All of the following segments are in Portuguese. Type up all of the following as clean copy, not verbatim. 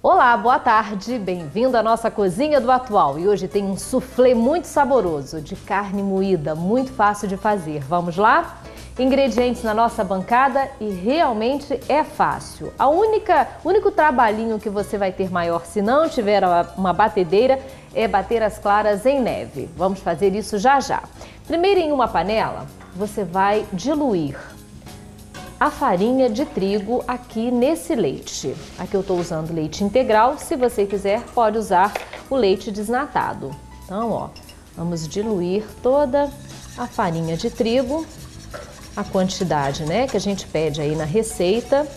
Olá, boa tarde, bem-vindo à nossa cozinha do Atual. E hoje tem um soufflé muito saboroso de carne moída, muito fácil de fazer. Vamos lá? Ingredientes na nossa bancada e realmente é fácil. O único trabalhinho que você vai ter maior se não tiver uma batedeira é bater as claras em neve. Vamos fazer isso já já. Primeiro, em uma panela, você vai diluir a farinha de trigo aqui nesse leite. Aqui eu estou usando leite integral, se você quiser pode usar o leite desnatado. Então, ó, vamos diluir toda a farinha de trigo, a quantidade, né, que a gente pede aí na receita.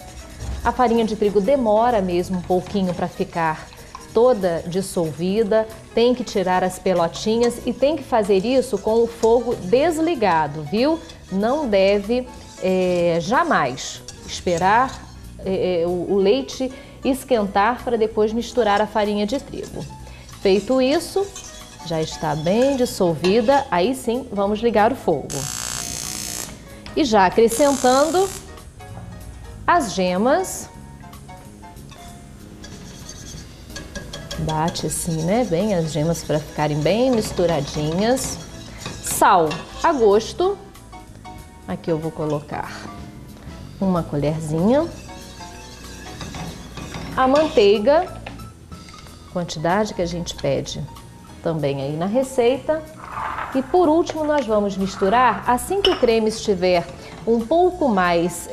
A farinha de trigo demora mesmo um pouquinho para ficar toda dissolvida, tem que tirar as pelotinhas e tem que fazer isso com o fogo desligado, viu? Não deve jamais esperar o leite esquentar para depois misturar a farinha de trigo. Feito isso, já está bem dissolvida, aí sim vamos ligar o fogo. E já acrescentando as gemas, bate assim, né, bem as gemas para ficarem bem misturadinhas. Sal a gosto. Aqui eu vou colocar uma colherzinha. A manteiga, quantidade que a gente pede também aí na receita. E por último nós vamos misturar assim que o creme estiver um pouco mais,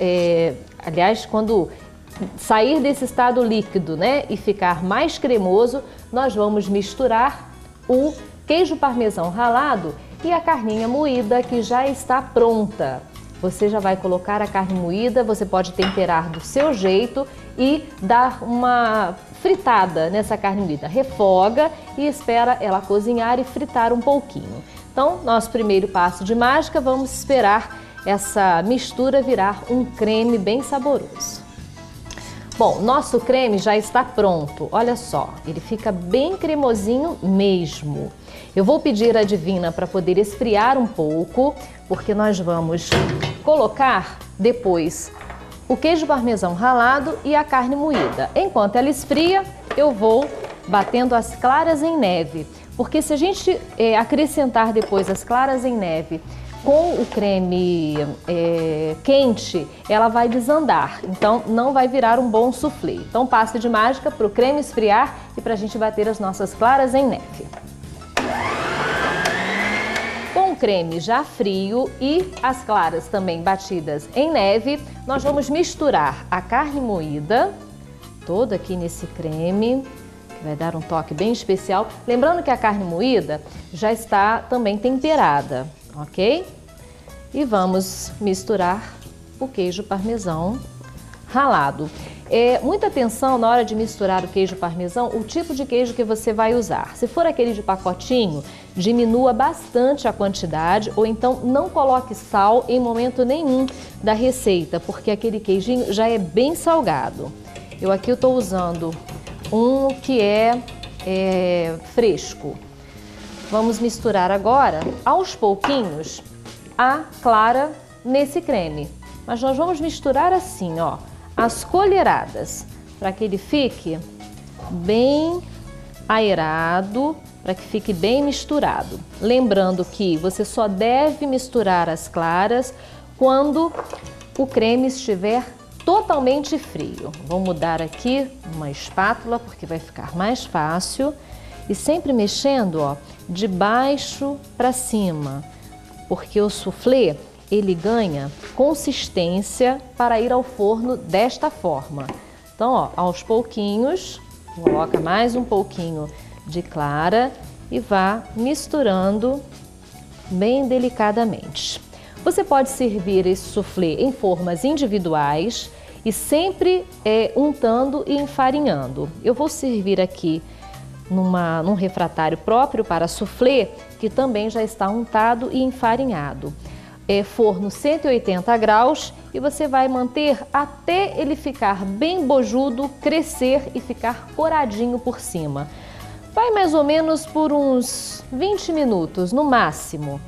aliás, quando sair desse estado líquido, né, e ficar mais cremoso, nós vamos misturar o queijo parmesão ralado e a carninha moída que já está pronta. Você já vai colocar a carne moída, você pode temperar do seu jeito e dar uma fritada nessa carne moída. Refoga e espera ela cozinhar e fritar um pouquinho. Então, nosso primeiro passo de mágica, vamos esperar essa mistura virar um creme bem saboroso. Bom, nosso creme já está pronto, olha só, ele fica bem cremosinho mesmo. Eu vou pedir à Divina para poder esfriar um pouco, porque nós vamos colocar depois o queijo parmesão ralado e a carne moída. Enquanto ela esfria, eu vou batendo as claras em neve, porque se a gente acrescentar depois as claras em neve com o creme quente, ela vai desandar, então não vai virar um bom soufflé. Então passe de mágica para o creme esfriar e para a gente bater as nossas claras em neve. Com o creme já frio e as claras também batidas em neve, nós vamos misturar a carne moída toda aqui nesse creme, que vai dar um toque bem especial. Lembrando que a carne moída já está também temperada, ok? E vamos misturar o queijo parmesão ralado. Muita atenção na hora de misturar o queijo parmesão, o tipo de queijo que você vai usar. Se for aquele de pacotinho, diminua bastante a quantidade ou então não coloque sal em momento nenhum da receita, porque aquele queijinho já é bem salgado. Eu aqui estou usando um que é fresco. Vamos misturar agora, aos pouquinhos, a clara nesse creme. Mas nós vamos misturar assim, ó, as colheradas, para que ele fique bem aerado, para que fique bem misturado. Lembrando que você só deve misturar as claras quando o creme estiver totalmente frio. Vou mudar aqui uma espátula, porque vai ficar mais fácil. E sempre mexendo, ó, de baixo para cima, porque o soufflé ele ganha consistência para ir ao forno desta forma. Então, ó, aos pouquinhos, coloca mais um pouquinho de clara e vá misturando bem delicadamente. Você pode servir esse soufflé em formas individuais e sempre untando e enfarinhando. Eu vou servir aqui num refratário próprio para soufflé, que também já está untado e enfarinhado. Forno 180 graus e você vai manter até ele ficar bem bojudo, crescer e ficar coradinho por cima. Vai mais ou menos por uns 20 minutos no máximo.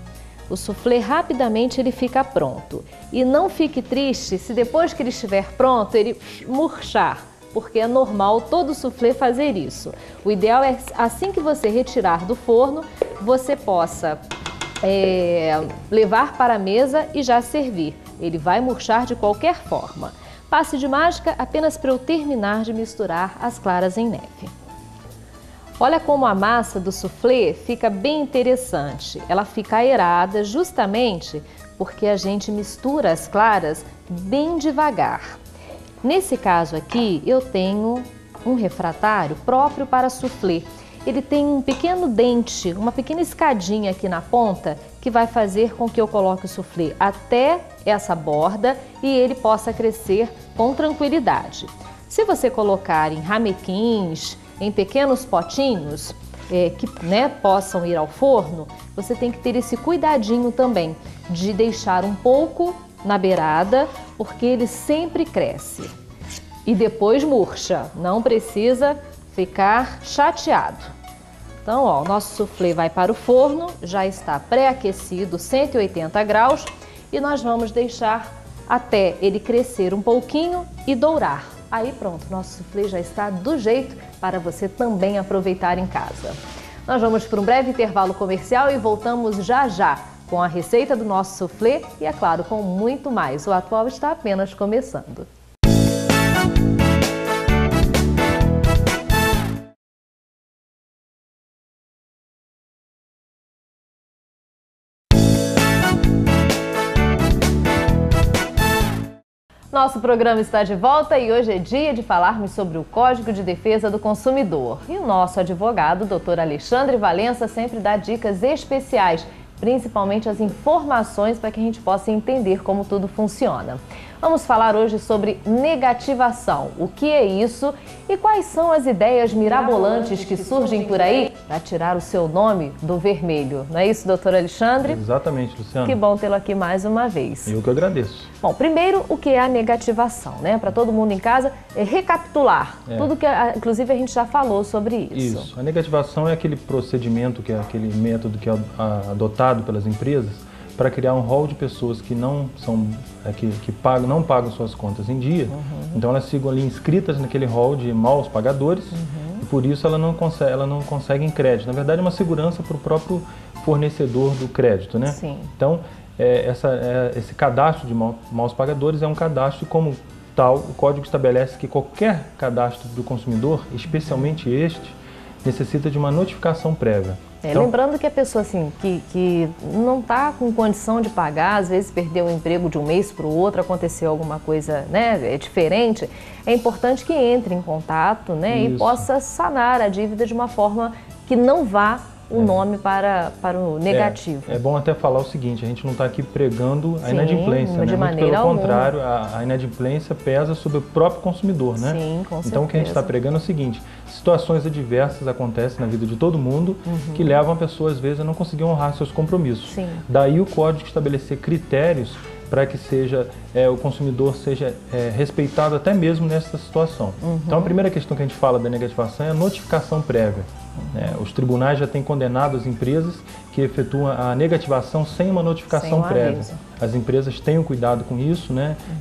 O soufflé rapidamente ele fica pronto. E não fique triste se depois que ele estiver pronto ele murchar. porque é normal todo soufflé fazer isso. O ideal é, assim que você retirar do forno, você possa levar para a mesa e já servir. Ele vai murchar de qualquer forma. Passe de mágica apenas para eu terminar de misturar as claras em neve. Olha como a massa do soufflé fica bem interessante. Ela fica aerada justamente porque a gente mistura as claras bem devagar. Nesse caso aqui, eu tenho um refratário próprio para soufflé. Ele tem um pequeno dente, uma pequena escadinha aqui na ponta que vai fazer com que eu coloque o soufflé até essa borda e ele possa crescer com tranquilidade. Se você colocar em ramequins, em pequenos potinhos que possam ir ao forno, você tem que ter esse cuidadinho também de deixar um pouco na beirada, porque ele sempre cresce. E depois murcha, não precisa ficar chateado. Então, ó, o nosso soufflé vai para o forno, já está pré-aquecido, 180 graus, e nós vamos deixar até ele crescer um pouquinho e dourar. Aí pronto, nosso soufflé já está do jeito para você também aproveitar em casa. Nós vamos para um breve intervalo comercial e voltamos já já com a receita do nosso soufflé e, é claro, com muito mais. O atual está apenas começando. Nosso programa está de volta e hoje é dia de falarmos sobre o Código de Defesa do Consumidor. E o nosso advogado, Dr. Alexandre Valença, sempre dá dicas especiais, principalmente as informações para que a gente possa entender como tudo funciona. Vamos falar hoje sobre negativação, o que é isso e quais são as ideias mirabolantes que surgem por aí para tirar o seu nome do vermelho. Não é isso, doutor Alexandre? Exatamente, Luciana. Que bom tê-lo aqui mais uma vez. Eu que agradeço. Bom, primeiro, o que é a negativação, né? Para todo mundo em casa, recapitular tudo que, inclusive, a gente já falou sobre isso. Isso. A negativação é aquele procedimento, que é aquele método que é adotado pelas empresas para criar um rol de pessoas que não são não pagam suas contas em dia. Então elas ficam ali inscritas naquele rol de maus pagadores e por isso ela não consegue crédito. Na verdade é uma segurança para o próprio fornecedor do crédito, né? Sim. Então esse cadastro de maus pagadores é um cadastro como tal. O código estabelece que qualquer cadastro do consumidor, especialmente este, necessita de uma notificação prévia. Então, lembrando que a pessoa assim, que não está com condição de pagar, às vezes perdeu o emprego de um mês para o outro, aconteceu alguma coisa diferente, é importante que entre em contato e possa sanar a dívida de uma forma que não vá o nome para o negativo. É bom até falar o seguinte, a gente não está aqui pregando a inadimplência, né? De maneira Muito pelo alguma. Contrário, a inadimplência pesa sobre o próprio consumidor, né? Sim, com certeza. Então o que a gente está pregando é o seguinte, situações adversas acontecem na vida de todo mundo que levam a pessoa às vezes a não conseguir honrar seus compromissos. Sim. Daí o código estabelecer critérios para que o consumidor seja respeitado até mesmo nessa situação. Então a primeira questão que a gente fala da negativação é a notificação prévia. Os tribunais já têm condenado as empresas que efetuam a negativação sem uma notificação prévia. Aviso. As empresas tenham cuidado com isso,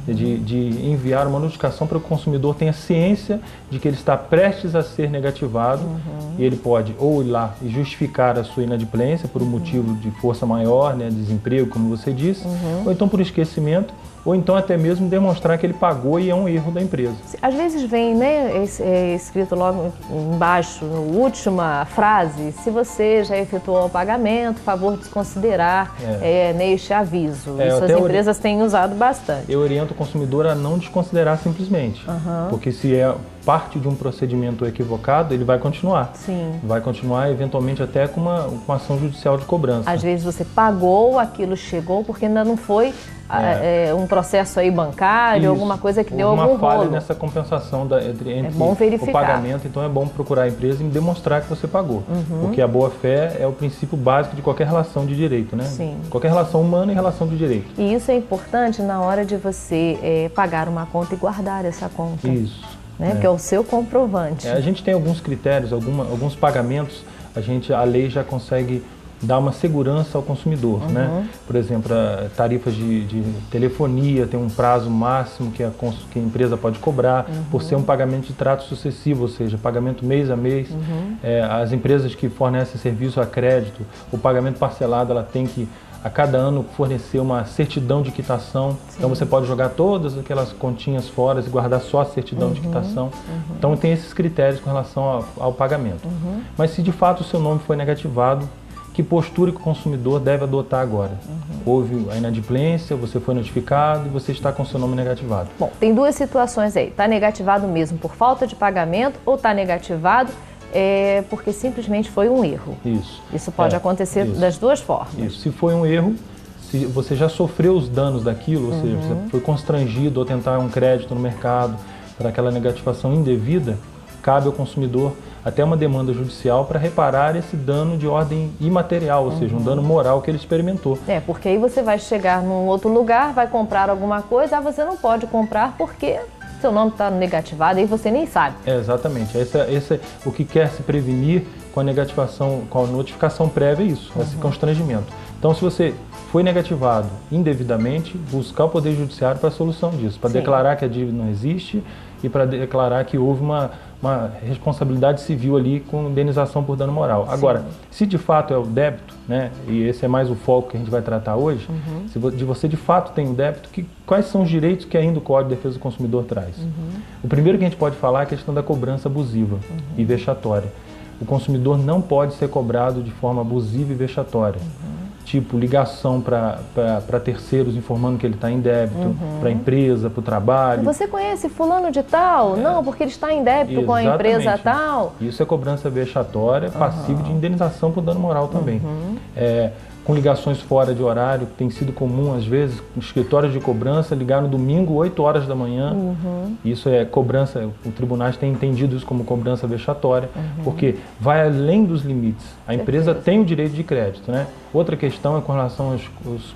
de enviar uma notificação para que o consumidor tenha ciência de que ele está prestes a ser negativado e ele pode ou ir lá e justificar a sua inadimplência por um motivo de força maior, desemprego, como você disse, ou então por esquecimento, ou então até mesmo demonstrar que ele pagou e é um erro da empresa. Às vezes vem escrito logo embaixo, na última frase, se você já efetuou o pagamento, favor desconsiderar este aviso. Isso as empresas têm usado bastante. Eu oriento o consumidor a não desconsiderar simplesmente, porque se é parte de um procedimento equivocado, ele vai continuar. Sim. Vai continuar eventualmente até com uma ação judicial de cobrança. Às vezes você pagou, aquilo chegou porque ainda não foi um processo aí bancário, Isso. alguma coisa que deu algum uma falha rolo. Nessa compensação entre bom verificar. o pagamento, então é bom procurar a empresa e demonstrar que você pagou. Porque a boa-fé é o princípio básico de qualquer relação de direito, né? Sim. Qualquer relação humana e relação de direito. E isso é importante na hora de você pagar uma conta e guardar essa conta. Isso. Que é o seu comprovante. A gente tem alguns critérios, alguns pagamentos, a lei já consegue dar uma segurança ao consumidor, né? Por exemplo, tarifas de telefonia tem um prazo máximo que a empresa pode cobrar, por ser um pagamento de trato sucessivo, ou seja, pagamento mês a mês. As empresas que fornecem serviço a crédito, o pagamento parcelado, ela tem que a cada ano fornecer uma certidão de quitação. Então você pode jogar todas aquelas continhas fora e guardar só a certidão de quitação. Então tem esses critérios com relação ao pagamento. Mas se de fato o seu nome foi negativado, que postura que o consumidor deve adotar agora? Houve a inadimplência, você foi notificado e você está com o seu nome negativado. Bom, tem duas situações aí. Está negativado mesmo por falta de pagamento ou está negativado porque simplesmente foi um erro. Isso pode acontecer das duas formas. Se foi um erro, se você já sofreu os danos daquilo, ou seja, você foi constrangido a tentar um crédito no mercado para aquela negativação indevida, cabe ao consumidor até uma demanda judicial para reparar esse dano de ordem imaterial, ou seja, um dano moral que ele experimentou. Porque aí você vai chegar num outro lugar, vai comprar alguma coisa, você não pode comprar porque seu nome está negativado e você nem sabe. Exatamente. Esse é o que quer se prevenir com a negativação, com a notificação prévia, isso, esse constrangimento. Então, se você foi negativado indevidamente, buscar o Poder Judiciário para a solução disso, para declarar que a dívida não existe e para declarar que houve uma responsabilidade civil ali com indenização por dano moral. Agora, se de fato é o débito, né, e esse é mais o foco que a gente vai tratar hoje, se você de fato tem o débito, quais são os direitos que ainda o Código de Defesa do Consumidor traz? O primeiro que a gente pode falar é a questão da cobrança abusiva e vexatória. O consumidor não pode ser cobrado de forma abusiva e vexatória. Tipo, ligação para terceiros informando que ele está em débito, para a empresa, para o trabalho. Você conhece fulano de tal? Não, porque ele está em débito com a empresa tal. Isso é cobrança vexatória, passiva de indenização por dano moral também. Com ligações fora de horário, que tem sido comum, às vezes, escritórios de cobrança ligar no domingo, 8 horas da manhã. Isso é cobrança, os tribunais têm entendido isso como cobrança vexatória, porque vai além dos limites. A empresa tem o direito de crédito, né? Outra questão é com relação aos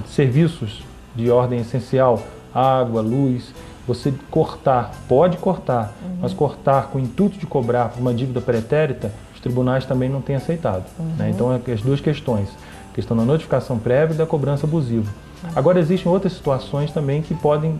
serviços de ordem essencial, água, luz. Você pode cortar, mas cortar com o intuito de cobrar por uma dívida pretérita, os tribunais também não têm aceitado. Né? Então, as duas questões, a questão da notificação prévia e da cobrança abusiva. Agora, existem outras situações também que podem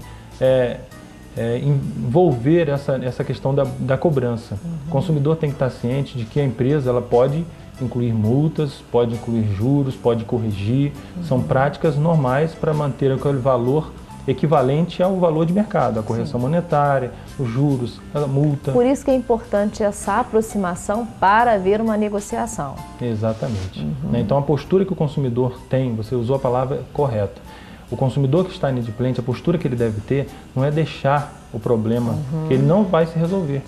envolver essa questão da cobrança. O consumidor tem que estar ciente de que a empresa ela pode incluir multas, pode incluir juros, pode corrigir. São práticas normais para manter aquele valor equivalente ao valor de mercado, a correção monetária, os juros, a multa. Por isso que é importante essa aproximação para haver uma negociação. Exatamente. Então a postura que o consumidor tem, você usou a palavra correta. O consumidor que está inadimplente, a postura que ele deve ter não é deixar o problema, que ele não vai se resolver.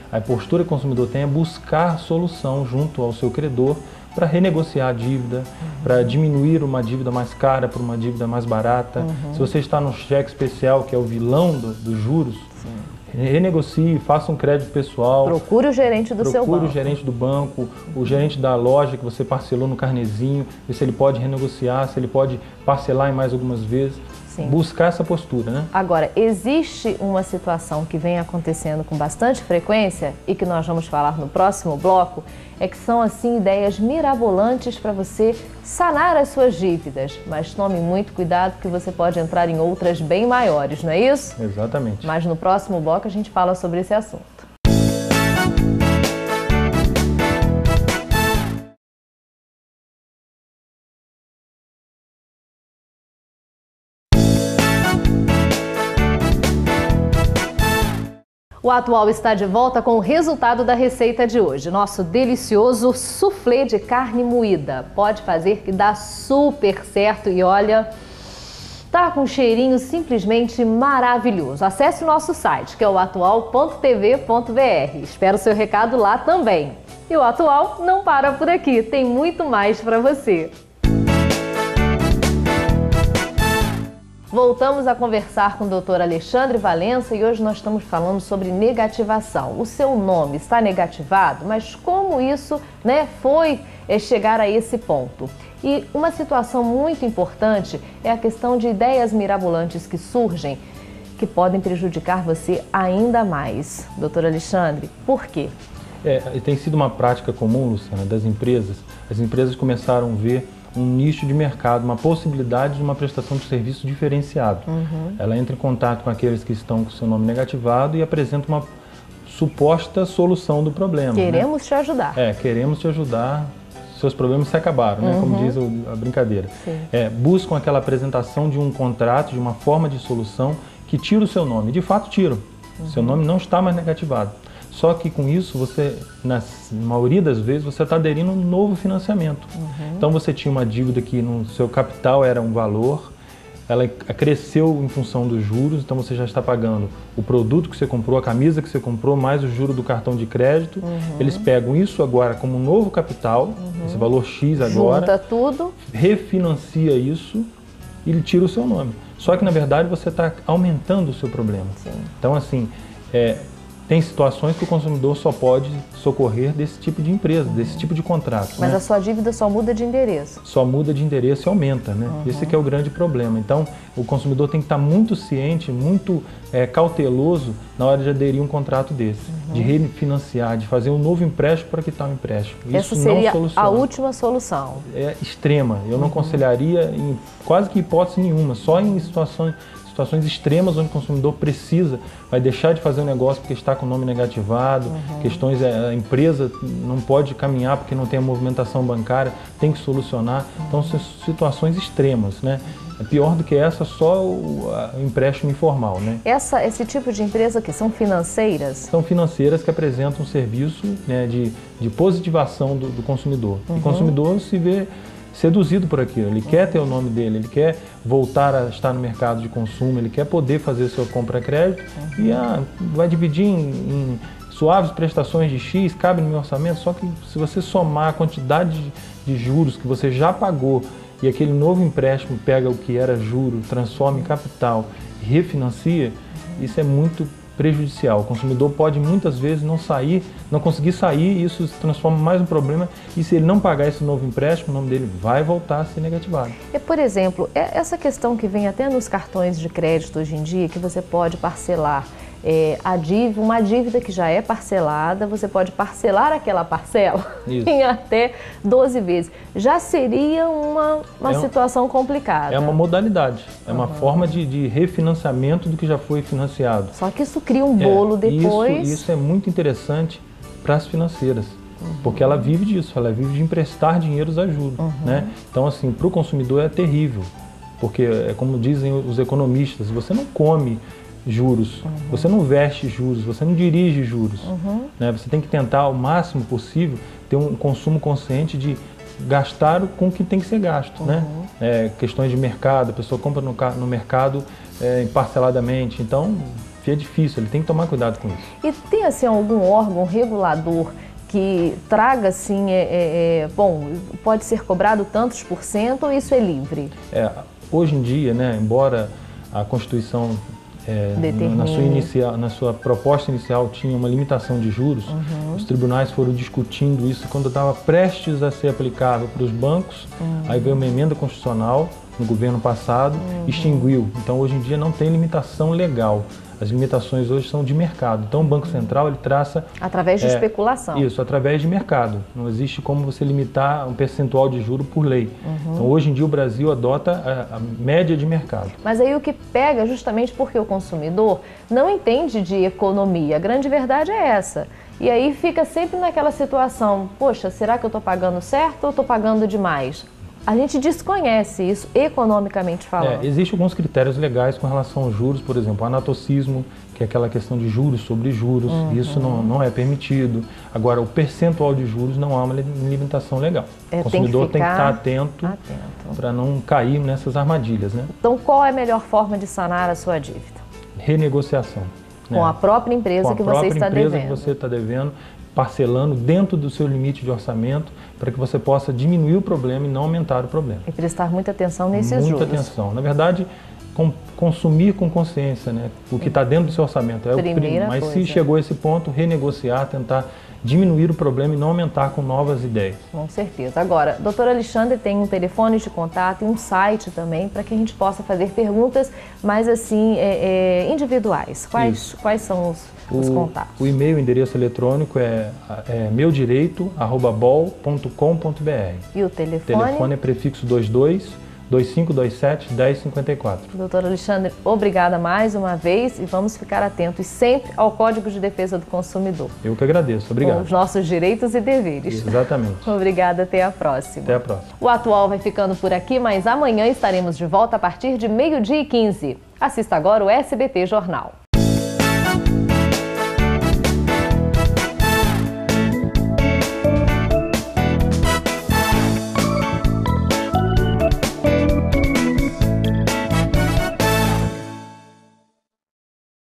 A postura que o consumidor tem é buscar solução junto ao seu credor para renegociar a dívida, para diminuir uma dívida mais cara por uma dívida mais barata. Se você está no cheque especial, que é o vilão dos juros, renegocie, faça um crédito pessoal. Procure o gerente do seu banco. Procure o gerente do banco, o gerente da loja que você parcelou no carnezinho, ver se ele pode renegociar, se ele pode parcelar em mais algumas vezes. Buscar essa postura, né? Agora, existe uma situação que vem acontecendo com bastante frequência e que nós vamos falar no próximo bloco, é que são assim ideias mirabolantes para você sanar as suas dívidas, mas tome muito cuidado que você pode entrar em outras bem maiores, não é isso? Exatamente. Mas no próximo bloco a gente fala sobre esse assunto. O Atual está de volta com o resultado da receita de hoje. Nosso delicioso soufflé de carne moída. Pode fazer que dá super certo e olha, tá com um cheirinho simplesmente maravilhoso. Acesse o nosso site, que é o atual.tv.br. Espero o seu recado lá também. E o Atual não para por aqui, tem muito mais para você. Voltamos a conversar com o Dr. Alexandre Valença e hoje nós estamos falando sobre negativação. O seu nome está negativado, mas como isso foi chegar a esse ponto? E uma situação muito importante é a questão de ideias mirabolantes que surgem que podem prejudicar você ainda mais. Dr. Alexandre, por quê? Tem sido uma prática comum, Luciana, das empresas. As empresas começaram a ver um nicho de mercado, uma possibilidade de uma prestação de serviço diferenciado. Ela entra em contato com aqueles que estão com seu nome negativado e apresenta uma suposta solução do problema. Queremos te ajudar. Queremos te ajudar, seus problemas se acabaram, né? Como diz a brincadeira. Buscam aquela apresentação de um contrato, de uma forma de solução que tira o seu nome. De fato, tira. Seu nome não está mais negativado. Só que com isso, você, na maioria das vezes, você está aderindo a um novo financiamento. Então você tinha uma dívida que no seu capital era um valor, ela cresceu em função dos juros, então você já está pagando o produto que você comprou, a camisa que você comprou, mais o juro do cartão de crédito. Eles pegam isso agora como um novo capital, esse valor X agora, junta tudo, refinancia isso e ele tira o seu nome. Só que, na verdade, você está aumentando o seu problema. Então, assim, tem situações que o consumidor só pode socorrer desse tipo de empresa, desse tipo de contrato. Mas a sua dívida só muda de endereço. Só muda de endereço e aumenta, né? Esse que é o grande problema. Então, o consumidor tem que estar muito ciente, muito cauteloso na hora de aderir a um contrato desse, de refinanciar, de fazer um novo empréstimo para quitar um empréstimo. Essa seria a última solução. É extrema. Eu não aconselharia em quase que hipótese nenhuma, só em situações extremas onde o consumidor vai deixar de fazer o negócio porque está com o nome negativado, questões, a empresa não pode caminhar porque não tem a movimentação bancária, tem que solucionar. Então, são situações extremas, né? Pior do que essa, só o empréstimo informal, né? Esse tipo de empresa que são financeiras? São financeiras que apresentam um serviço, né, de positivação do consumidor. O consumidor se vê seduzido por aquilo, ele quer ter o nome dele, ele quer voltar a estar no mercado de consumo, ele quer poder fazer sua compra a crédito e vai dividir em suaves prestações de X, cabe no meu orçamento, só que se você somar a quantidade de juros que você já pagou e aquele novo empréstimo pega o que era juro, transforma em capital e refinancia, isso é muito prejudicial. O consumidor pode muitas vezes não conseguir sair e isso se transforma em mais um problema e se ele não pagar esse novo empréstimo, o nome dele vai voltar a ser negativado. Por exemplo, essa questão que vem até nos cartões de crédito hoje em dia, que você pode parcelar uma dívida que já é parcelada, você pode parcelar aquela parcela em até 12 vezes. Já seria uma situação complicada. É uma modalidade, é uma forma de refinanciamento do que já foi financiado. Só que isso cria um bolo depois. Isso é muito interessante para as financeiras, porque ela vive disso, ela vive de emprestar dinheiros a juros, né? Então, assim, para o consumidor é terrível, porque é como dizem os economistas, você não come juros, você não veste juros, você não dirige juros, né? Você tem que tentar ao máximo possível ter um consumo consciente de gastar com o que tem que ser gasto, né? Questões de mercado, a pessoa compra no mercado parceladamente, então é difícil, ele tem que tomar cuidado com isso. E tem assim algum órgão regulador que traga assim, bom, pode ser cobrado tantos por cento ou isso é livre? Hoje em dia, né, embora a Constituição na sua proposta inicial tinha uma limitação de juros, os tribunais foram discutindo isso quando estava prestes a ser aplicável para os bancos, aí veio uma emenda constitucional no governo passado, extinguiu. Então hoje em dia não tem limitação legal. As limitações hoje são de mercado. Então o Banco Central ele traça... Através de especulação. Isso, através de mercado. Não existe como você limitar um percentual de juro por lei. Então hoje em dia o Brasil adota a média de mercado. Mas aí o que pega justamente porque o consumidor não entende de economia. A grande verdade é essa. E aí fica sempre naquela situação, poxa, será que eu estou pagando certo ou estou pagando demais? A gente desconhece isso economicamente falando. Existem alguns critérios legais com relação aos juros, por exemplo, o anatocismo, que é aquela questão de juros sobre juros, isso não é permitido. Agora, o percentual de juros não há uma limitação legal. O consumidor tem que estar atento. Para não cair nessas armadilhas, né? Então, qual é a melhor forma de sanar a sua dívida? Renegociação. Com a própria empresa que você está devendo. Com a própria empresa que você está devendo, parcelando dentro do seu limite de orçamento para que você possa diminuir o problema e não aumentar o problema. E prestar muita atenção nesses juros. Muita atenção. Na verdade, consumir com consciência, né? O que está dentro do seu orçamento é o primeiro. Mas se chegou a esse ponto, renegociar, tentar diminuir o problema e não aumentar com novas ideias. Com certeza. Agora, doutor Alexandre tem um telefone de contato e um site também para que a gente possa fazer perguntas mais assim individuais. Quais são os contatos? O e-mail, o endereço eletrônico é meudireito@bol.com.br. E o telefone? O telefone é prefixo 22-2527-1054. Doutor Alexandre, obrigada mais uma vez e vamos ficar atentos sempre ao Código de Defesa do Consumidor. Eu que agradeço, obrigado. Com os nossos direitos e deveres. Exatamente. Obrigada, até a próxima. Até a próxima. O Atual vai ficando por aqui, mas amanhã estaremos de volta a partir de 12h15. Assista agora o SBT Jornal.